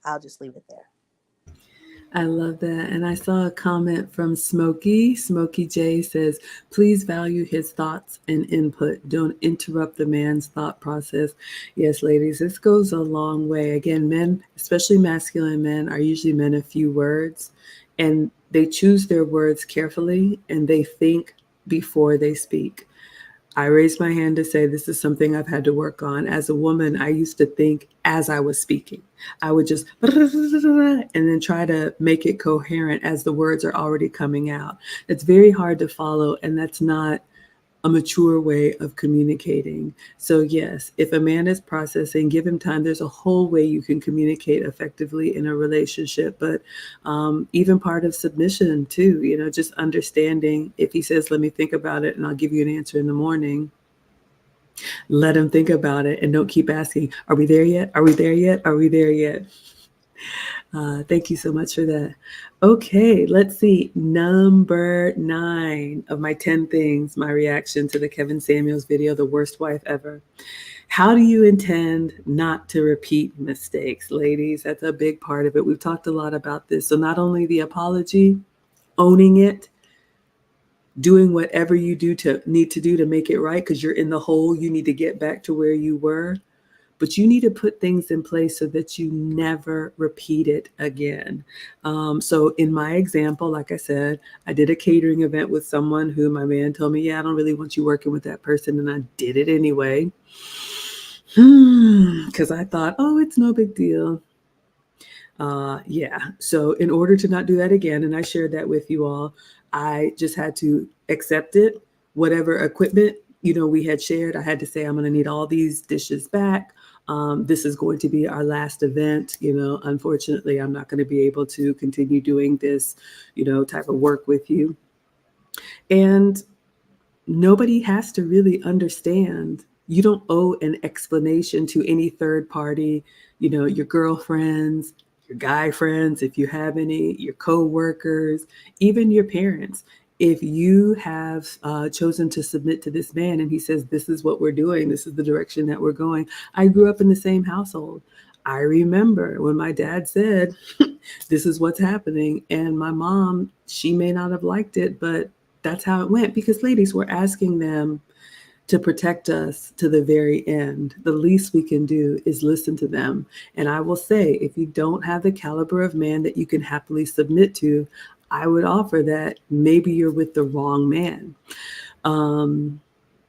I'll just leave it there. I love that. And I saw a comment from Smokey. Smokey J says, please value his thoughts and input. Don't interrupt the man's thought process. Yes, ladies, this goes a long way. Again, men, especially masculine men, are usually men of few words, and they choose their words carefully and they think before they speak. I raised my hand to say this is something I've had to work on. As a woman, I used to think as I was speaking. I would just and then try to make it coherent as the words are already coming out. It's very hard to follow, and that's not a mature way of communicating. So yes, if a man is processing, give him time. There's a whole way you can communicate effectively in a relationship, but even part of submission too, just understanding if he says, let me think about it and I'll give you an answer in the morning, let him think about it and don't keep asking, are we there yet? Are we there yet? Are we there yet? Thank you so much for that. Okay, let's see. Number 9 of my 10 things, my reaction to the Kevin Samuels video, The Worst Wife Ever. How do you intend not to repeat mistakes, ladies? That's a big part of it. We've talked a lot about this. So not only the apology, owning it, doing whatever you need to do to make it right, because you're in the hole, you need to get back to where you were. But you need to put things in place so that you never repeat it again. So in my example, like I said, I did a catering event with someone who my man told me, yeah, I don't really want you working with that person. And I did it anyway. Because I thought, oh, it's no big deal. Yeah. So in order to not do that again, and I shared that with you all, I just had to accept it. Whatever equipment, we had shared, I had to say, I'm going to need all these dishes back. This is going to be our last event. Unfortunately, I'm not going to be able to continue doing this, type of work with you. And nobody has to really understand. You don't owe an explanation to any third party, your girlfriends, your guy friends, if you have any, your co-workers, even your parents. If you have chosen to submit to this man and he says, this is what we're doing, this is the direction that we're going. I grew up in the same household. I remember when my dad said, this is what's happening. And my mom, she may not have liked it, but that's how it went, because ladies, we're asking them to protect us to the very end. The least we can do is listen to them. And I will say, if you don't have the caliber of man that you can happily submit to, I would offer that maybe you're with the wrong man.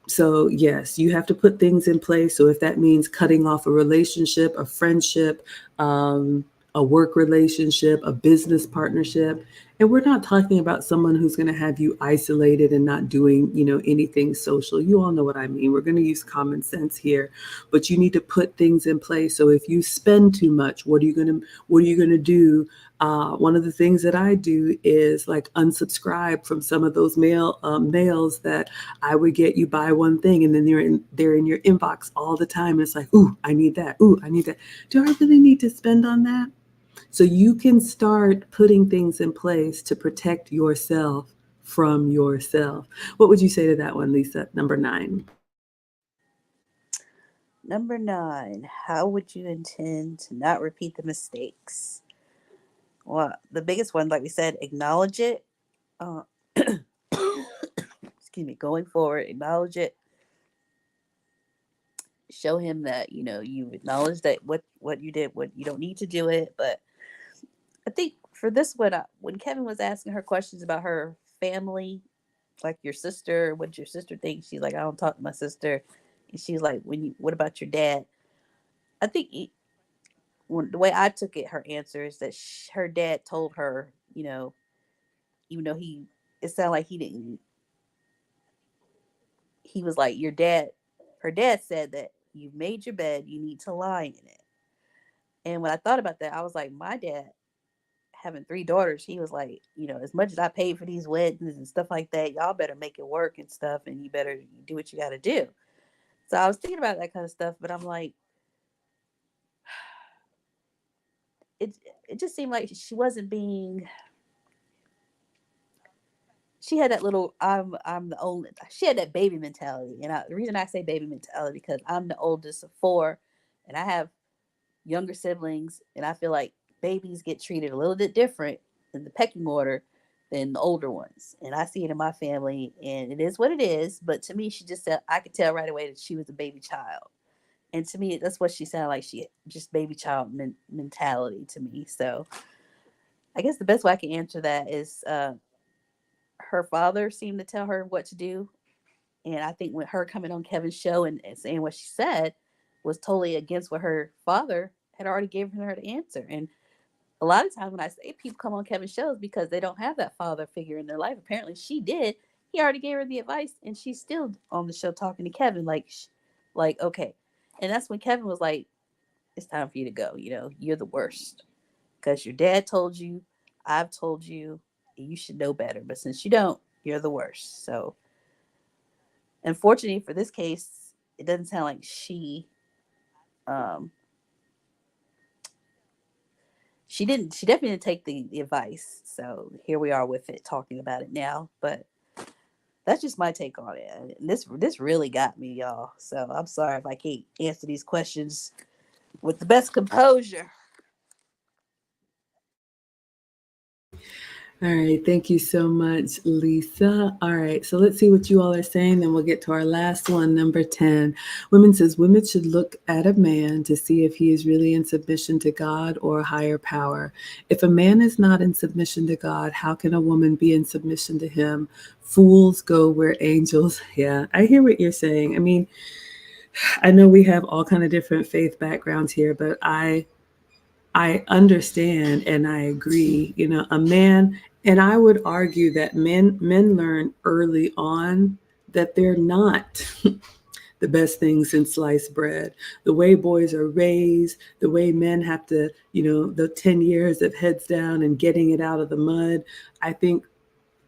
So yes, you have to put things in place. So if that means cutting off a relationship, a friendship, a work relationship, a business partnership, and we're not talking about someone who's going to have you isolated and not doing, anything social. You all know what I mean. We're going to use common sense here, but you need to put things in place. So if you spend too much, what are you going to do? One of the things that I do is like unsubscribe from some of those mails that I would get. You buy one thing and then they're in your inbox all the time. It's like, ooh, I need that. Ooh, I need that. Do I really need to spend on that? So you can start putting things in place to protect yourself from yourself. What would you say to that one, Lisa? Number 9. Number 9, how would you intend to not repeat the mistakes? Well, the biggest one, like we said, acknowledge it. Uh, excuse me, going forward, acknowledge it. Show him that, you acknowledge that what you did, what you don't need to do it. But I think for this one, when Kevin was asking her questions about her family, like your sister, what your sister thinks, she's like, I don't talk to my sister. And she's like, what about your dad? I think the way I took it, her answer is that her dad told her, even though it sounded like he didn't, he was like, her dad said that you've made your bed, you need to lie in it. And when I thought about that, I was like, my dad, having three daughters, he was like, as much as I paid for these weddings and stuff like that, y'all better make it work and stuff, and you better do what you got to do. So I was thinking about that kind of stuff, but I'm like, it it just seemed like she wasn't being. She had that little I'm the only. She had that baby mentality, and the reason I say baby mentality because I'm the oldest of four, and I have younger siblings, and I feel like babies get treated a little bit different in the pecking order than the older ones. And I see it in my family, and it is what it is. But to me, she just said I could tell right away that she was a baby child. And to me, that's what she sounded like. She just baby child mentality to me. So I guess the best way I can answer that is her father seemed to tell her what to do. And I think when her coming on Kevin's show and saying what she said was totally against what her father had already given her the answer. And a lot of times when I say people come on Kevin's shows because they don't have that father figure in their life. Apparently she did. He already gave her the advice, and she's still on the show talking to Kevin like okay. And that's when Kevin was like, "It's time for you to go. You're the worst because your dad told you, I've told you, you should know better. But since you don't, you're the worst." So, unfortunately for this case, it doesn't sound like um, she definitely didn't take the advice. So here we are with it, talking about it now. But that's just my take on it. And this really got me, y'all. So I'm sorry if I can't answer these questions with the best composure. All right, thank you so much, Lisa. All right, so let's see what you all are saying, then we'll get to our last one, number 10. Women says women should look at a man to see if he is really in submission to God or a higher power. If a man is not in submission to God, how can a woman be in submission to him? Fools go where angels. Yeah, I hear what you're saying. I mean, I know we have all kind of different faith backgrounds here, but I understand and I agree. A man, and I would argue that men learn early on that they're not the best thing since sliced bread. The way boys are raised, the way men have to, the 10 years of heads down and getting it out of the mud. I think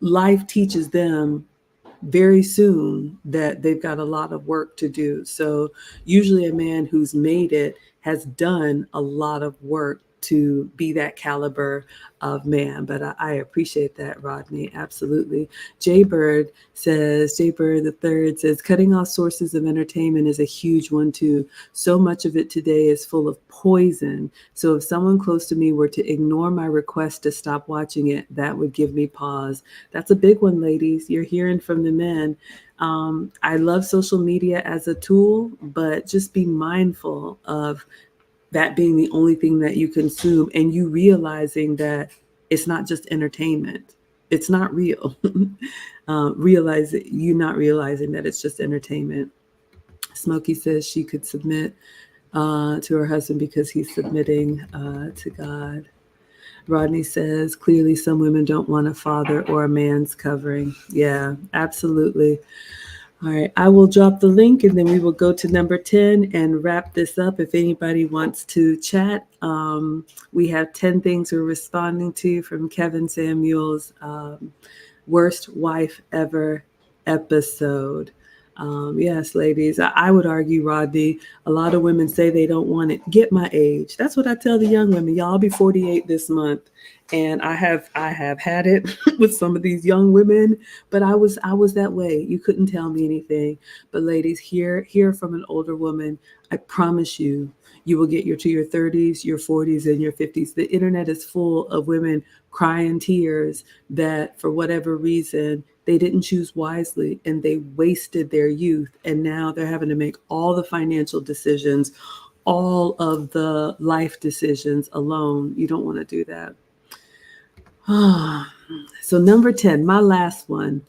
life teaches them very soon that they've got a lot of work to do. So usually a man who's made it has done a lot of work to be that caliber of man. But I appreciate that, Rodney. Absolutely. Jay Bird the third says, cutting off sources of entertainment is a huge one too. So much of it today is full of poison. So if someone close to me were to ignore my request to stop watching it, that would give me pause. That's a big one, ladies. You're hearing from the men. I love social media as a tool, but just be mindful of that being the only thing that you consume and you realizing that it's not just entertainment. It's not real. Realize that you not realizing that it's just entertainment. Smokey says she could submit to her husband because he's submitting to God. Rodney says, clearly some women don't want a father or a man's covering. Yeah, absolutely. All right, I will drop the link and then we will go to number 10 and wrap this up. If anybody wants to chat, we have 10 things we're responding to from Kevin Samuel's worst wife ever episode. Yes, ladies, I would argue, Rodney, a lot of women say they don't want it. Get my age. That's what I tell the young women. Y'all, I'll be 48 this month. And I have had it with some of these young women, but I was that way. You couldn't tell me anything. But ladies, hear from an older woman. I promise you, you will get to your 30s, your 40s, and your 50s. The internet is full of women crying tears that for whatever reason, they didn't choose wisely and they wasted their youth. And now they're having to make all the financial decisions, all of the life decisions alone. You don't want to do that. So number 10, my last one.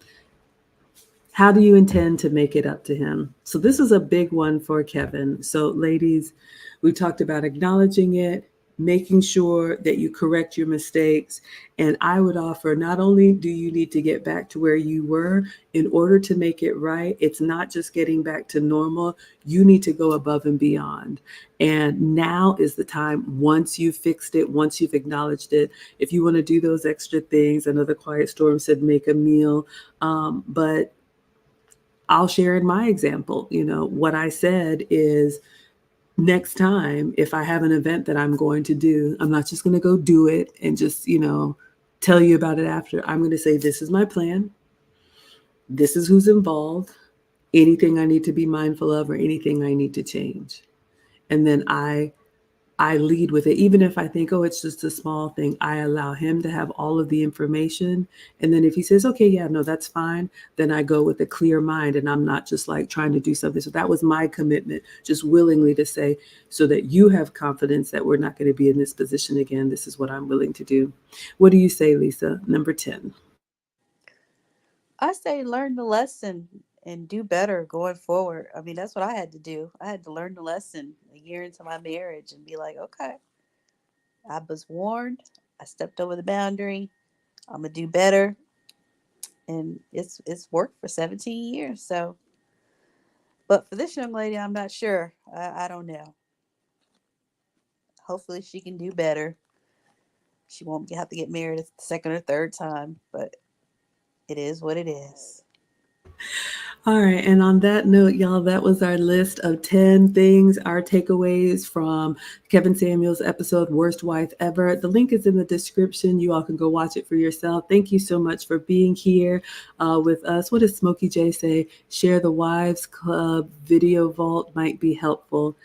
How do you intend to make it up to him? So this is a big one for Kevin. So ladies, we talked about acknowledging it, making sure that you correct your mistakes. And I would offer, not only do you need to get back to where you were in order to make it right, it's not just getting back to normal. You need to go above and beyond. And now is the time, once you've fixed it, once you've acknowledged it, if you want to do those extra things. Another Quiet Storm said make a meal. But I'll share in my example. What I said is, next time, if I have an event that I'm going to do, I'm not just going to go do it and just, tell you about it after. I'm going to say, this is my plan. This is who's involved. Anything I need to be mindful of or anything I need to change. And then I lead with it. Even if I think, oh, it's just a small thing, I allow him to have all of the information. And then if he says, okay, yeah, no, that's fine, then I go with a clear mind and I'm not just like trying to do something. So that was my commitment, just willingly to say, so that you have confidence that we're not going to be in this position again. This is what I'm willing to do. What do you say, Lisa? Number 10. I say learn the lesson and do better going forward. I mean, that's what I had to do. I had to learn the lesson a year into my marriage and be like, okay, I was warned. I stepped over the boundary. I'm gonna do better, and it's worked for 17 years. So, but for this young lady, I'm not sure. I don't know. Hopefully, she can do better. She won't have to get married a second or third time, but it is what it is. All right. And on that note, y'all, that was our list of 10 things, our takeaways from Kevin Samuels' episode, Worst Wife Ever. The link is in the description. You all can go watch it for yourself. Thank you so much for being here with us. What does Smokey J say? Share the Wives Club video vault might be helpful.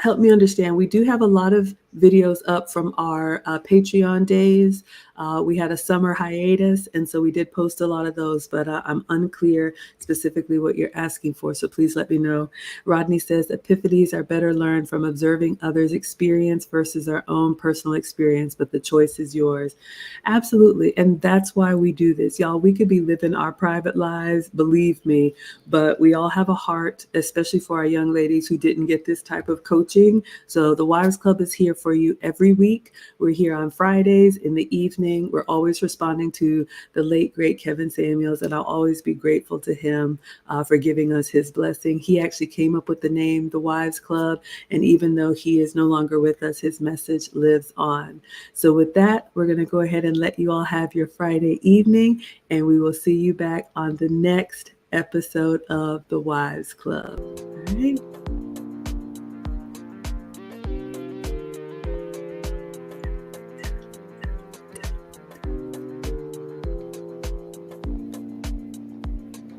Help me understand. We do have a lot of videos up from our Patreon days. We had a summer hiatus, and so we did post a lot of those, but I'm unclear specifically what you're asking for, so please let me know. Rodney says epiphanies are better learned from observing others' experience versus our own personal experience, but the choice is yours. Absolutely, and that's why we do this. Y'all, we could be living our private lives, believe me, but we all have a heart, especially for our young ladies who didn't get this type of coaching. So the Wives Club is here for you every week. We're here on Fridays in the evening. We're always responding to the late, great Kevin Samuels, and I'll always be grateful to him for giving us his blessing. He actually came up with the name, The Wives Club, and even though he is no longer with us, his message lives on. So with that, we're going to go ahead and let you all have your Friday evening, and we will see you back on the next episode of The Wives Club. All right.